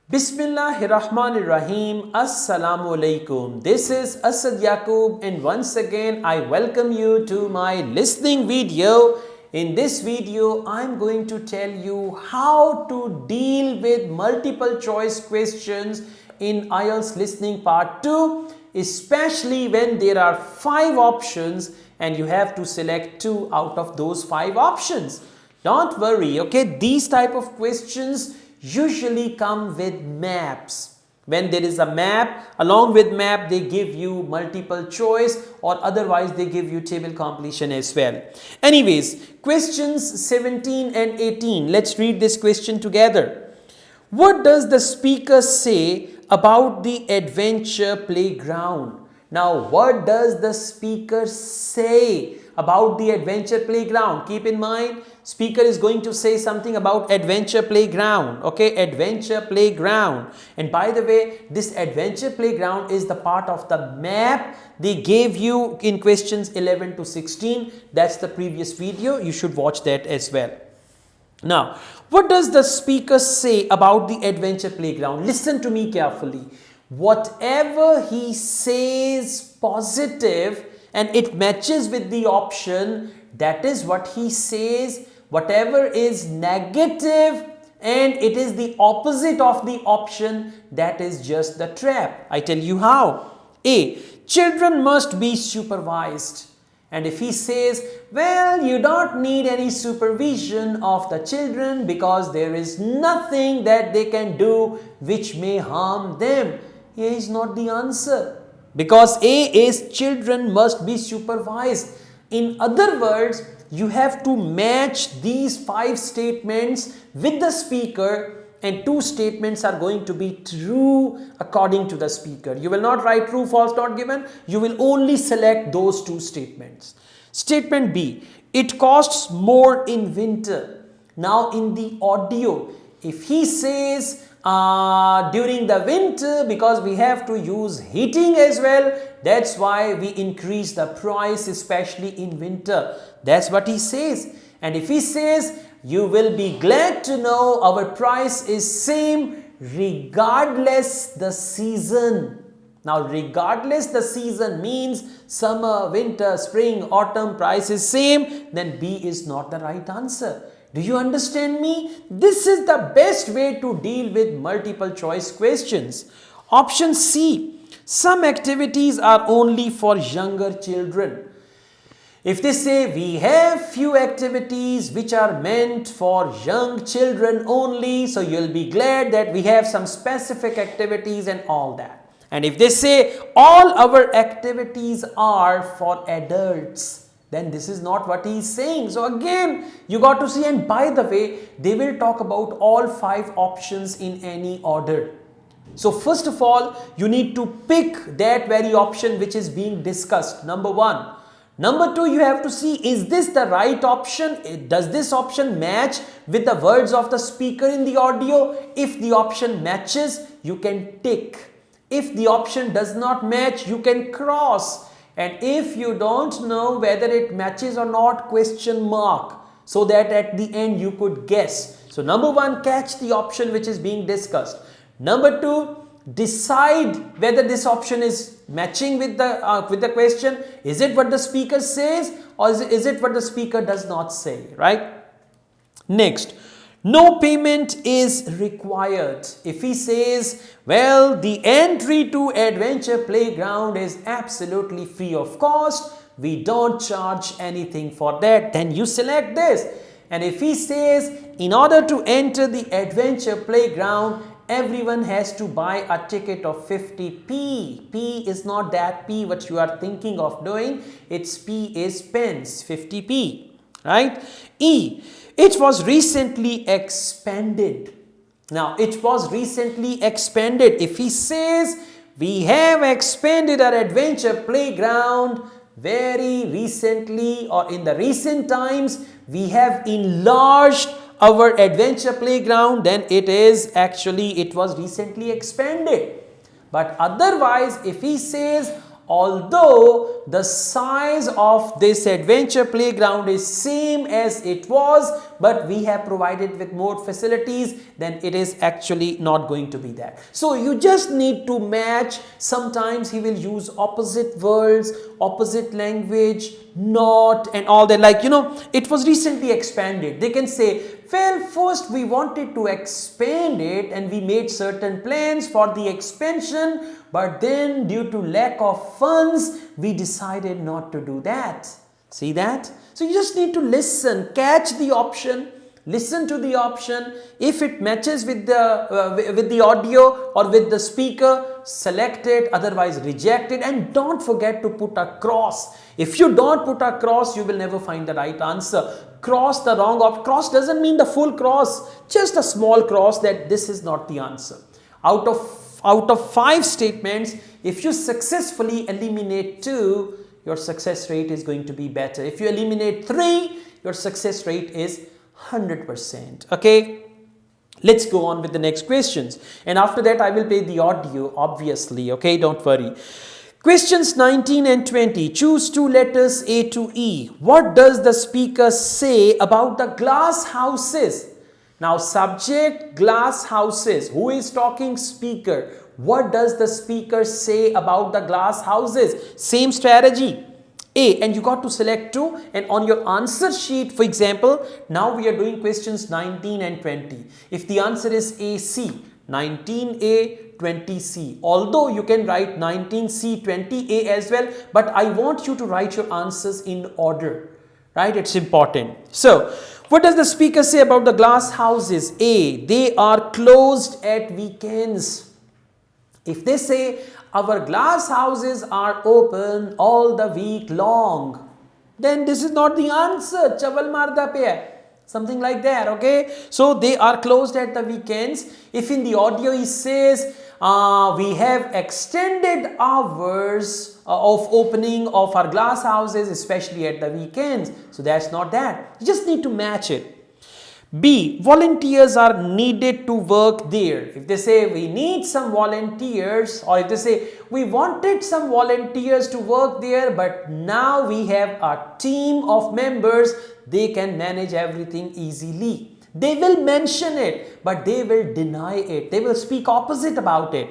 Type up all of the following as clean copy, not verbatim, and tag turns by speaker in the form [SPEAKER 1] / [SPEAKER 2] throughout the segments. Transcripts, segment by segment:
[SPEAKER 1] Bismillahirrahmanirrahim. Assalamu alaikum. This is Asad Yaqub and once again I welcome you to my listening video. In this video I'm going to tell you how to deal with multiple choice questions in IELTS listening part 2, especially when there are 5 options and you have to select 2 out of those 5 options. Don't worry, okay? These type of questions usually come with maps. When there is a map, along with map they give you multiple choice or otherwise they give you table completion as well. Anyways, questions 17 and 18. Let's read this question together. What does the speaker say about the adventure playground? Now, what does the speaker say about the adventure playground? Keep in mind, speaker is going to say something about adventure playground. Okay, adventure playground. And by the way, this adventure playground is the part of the map they gave you in questions 11 to 16. That's the previous video. You should watch that as well. Now, what does the speaker say about the adventure playground? Listen to me carefully. Whatever he says positive and it matches with the option, that is what he says. Whatever is negative and it is the opposite of the option, that is just the trap. I tell you how. A. Children must be supervised. And if he says, well, you don't need any supervision of the children because there is nothing that they can do which may harm them. Here is not the answer. Because A is children must be supervised. In other words, you have to match these 5 statements with the speaker and 2 statements are going to be true according to the speaker. You will not write true, false, not given. You will only select those 2 statements. Statement B, it costs more in winter. Now in the audio, if he says during the winter, because we have to use heating as well, that's why we increase the price, especially in winter. That's what he says. And if he says, you will be glad to know our price is same regardless the season. Now regardless the season means summer, winter, spring, autumn, price is same, then B is not the right answer. Do you understand me? This is the best way to deal with multiple choice questions. Option C, some activities are only for younger children. If they say we have few activities which are meant for young children only, so you'll be glad that we have some specific activities and all that. And if they say all our activities are for adults, then this is not what he is saying. So again, you got to see, and by the way, they will talk about all 5 options in any order. So first of all, you need to pick that very option which is being discussed, number 1. Number 2, you have to see, is this the right option? Does this option match with the words of the speaker in the audio? If the option matches, you can tick. If the option does not match, you can cross. And if you don't know whether it matches or not, question mark, so that at the end you could guess. So number 1, catch the option which is being discussed. Number 2, decide whether this option is matching with the question. Is it what the speaker says or is it what the speaker does not say, right? Next, no payment is required. If he says, well, the entry to adventure playground is absolutely free of cost, we don't charge anything for that, then you select this. And if he says, in order to enter the adventure playground, everyone has to buy a ticket of 50p. P is not that P what you are thinking of doing. It's P is pence, 50p, right? E, it was recently expanded. Now, it was recently expanded. If he says, we have expanded our adventure playground very recently or in the recent times, we have enlarged our adventure playground, then it was recently expanded. But otherwise, if he says, although the size of this adventure playground is same as it was, but we have provided with more facilities, then it is actually not going to be that. So you just need to match. Sometimes he will use opposite words, opposite language, not, and all that. Like, it was recently expanded. They can say, well, first we wanted to expand it and we made certain plans for the expansion, but then due to lack of funds, we decided not to do that. See that? So you just need to listen, catch the option, listen to the option. If it matches with the audio or with the speaker, select it, otherwise reject it, and don't forget to put a cross. If you don't put a cross, you will never find the right answer. Cross the wrong option. Cross doesn't mean the full cross, just a small cross that this is not the answer. Out of 5 statements, if you successfully eliminate 2, your success rate is going to be better. If you eliminate 3, your success rate is 100%. Okay, let's go on with the next questions, and after that I will play the audio, obviously. Okay, don't worry. Questions 19 and 20. Choose 2 letters A to E. What does the speaker say about the glass houses? Now, subject, glass houses. Who is talking? Speaker. What does the speaker say about the glass houses? Same strategy. A, and you got to select 2, and on your answer sheet, for example, now we are doing questions 19 and 20. If the answer is AC, 19A, 20C. Although you can write 19C, 20A as well, but I want you to write your answers in order, right? It's important. So, what does the speaker say about the glass houses? A, they are closed at weekends. If they say, our glass houses are open all the week long, then this is not the answer. Chaval marda pe hai. Something like that, okay? So they are closed at the weekends. If in the audio he says, we have extended hours of opening of our glass houses, especially at the weekends. So that's not that. You just need to match it. B, volunteers are needed to work there. If they say we need some volunteers, or if they say we wanted some volunteers to work there, but now we have a team of members, they can manage everything easily. They will mention it, but they will deny it. They will speak opposite about it.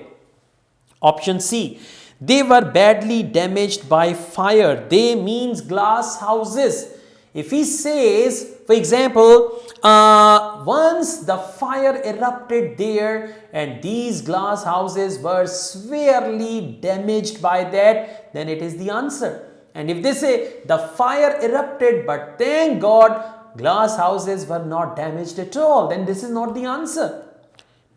[SPEAKER 1] Option C, they were badly damaged by fire. They means glass houses. If he says, for example, once the fire erupted there and these glass houses were severely damaged by that, then it is the answer. And if they say the fire erupted, but thank God glass houses were not damaged at all, then this is not the answer.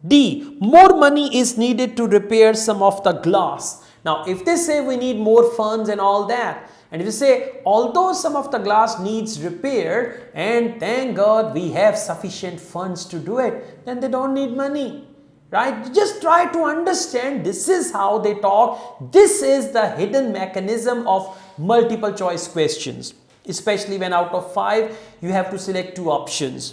[SPEAKER 1] D, more money is needed to repair some of the glass. Now, if they say we need more funds and all that, and if you say, although some of the glass needs repair and thank God we have sufficient funds to do it, then they don't need money, right? Just try to understand this is how they talk. This is the hidden mechanism of multiple choice questions, especially when out of 5 you have to select 2 options.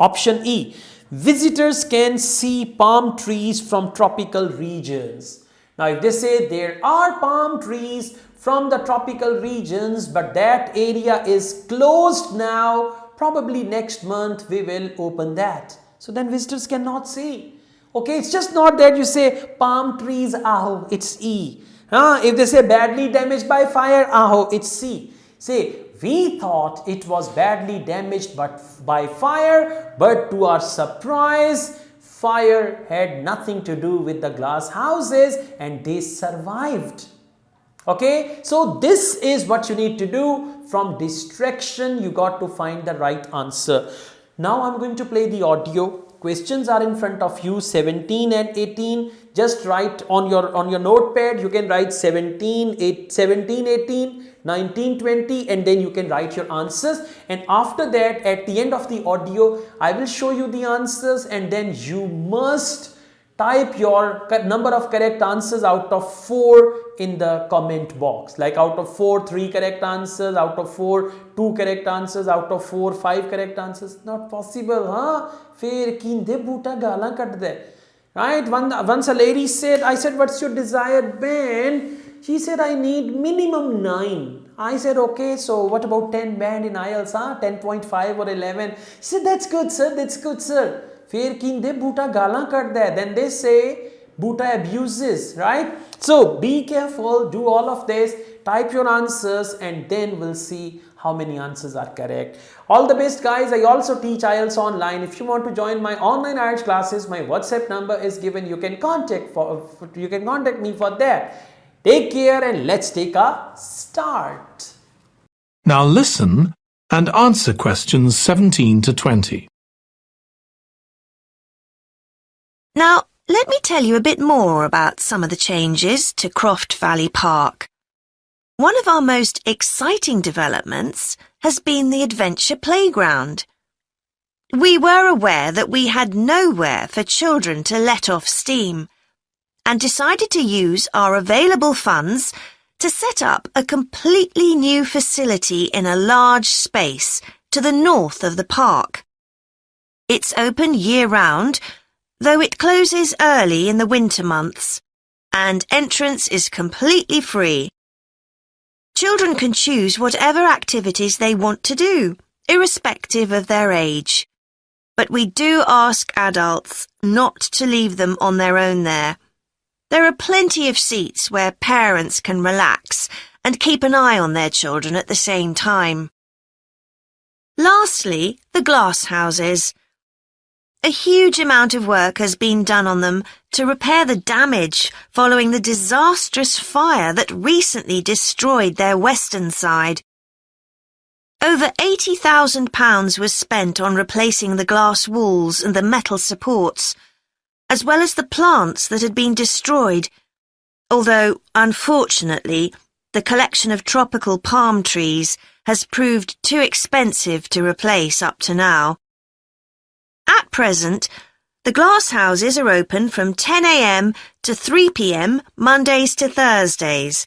[SPEAKER 1] Option E, visitors can see palm trees from tropical regions. Now, if they say there are palm trees from the tropical regions, but that area is closed now, probably next month we will open that. So then visitors cannot see. Okay, it's just not that you say palm trees, aho, it's E. If they say badly damaged by fire, aho, it's C. Say, we thought it was badly damaged by fire, but to our surprise, fire had nothing to do with the glass houses and they survived. Okay, so this is what you need to do. From distraction, you got to find the right answer. Now I'm going to play the audio. Questions are in front of you, 17 and 18. Just write on your notepad. You can write 17, 18, 19, 20, and then you can write your answers. And after that, at the end of the audio, I will show you the answers, and then you must type your number of correct answers out of 4 in the comment box. Like out of 4, 3 correct answers, out of 4, 2 correct answers, out of 4, 5 correct answers. Not possible, huh? Fir kinde boota galan katte. Right? Once a lady said, I said, what's your desired band? She said, I need minimum 9. I said, okay, so what about 10 band in IELTS, 10.5 or 11? She said, that's good, sir, that's good, sir. Fir kinde Buta galan kadda. Then they say, Buta abuses, right? So be careful, do all of this, type your answers, and then we'll see how many answers are correct. All the best, guys. I also teach IELTS online. If you want to join my online IELTS classes, my WhatsApp number is given. You can contact me for that. Take care and let's take a start.
[SPEAKER 2] Now listen and answer questions 17 to 20.
[SPEAKER 3] Now, let me tell you a bit more about some of the changes to Croft Valley Park. One of our most exciting developments has been the Adventure Playground. We were aware that we had nowhere for children to let off steam and decided to use our available funds to set up a completely new facility in a large space to the north of the park. It's open year-round, though it closes early in the winter months, and entrance is completely free. Children can choose whatever activities they want to do, irrespective of their age. But we do ask adults not to leave them on their own there. There are plenty of seats where parents can relax and keep an eye on their children at the same time. Lastly, the glass houses. A huge amount of work has been done on them to repair the damage following the disastrous fire that recently destroyed their western side. Over £80,000 was spent on replacing the glass walls and the metal supports, as well as the plants that had been destroyed, although, unfortunately, the collection of tropical palm trees has proved too expensive to replace up to now. At present, the glass houses are open from 10 a.m. to 3 p.m. Mondays to Thursdays,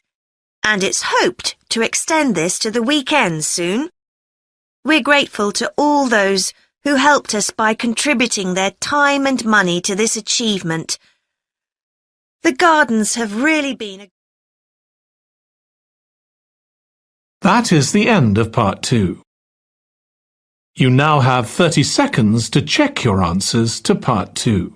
[SPEAKER 3] and it's hoped to extend this to the weekends soon. We're grateful to all those who helped us by contributing their time and money to this achievement. The gardens have really been a...
[SPEAKER 2] That is the end of part 2. You now have 30 seconds to check your answers to part 2.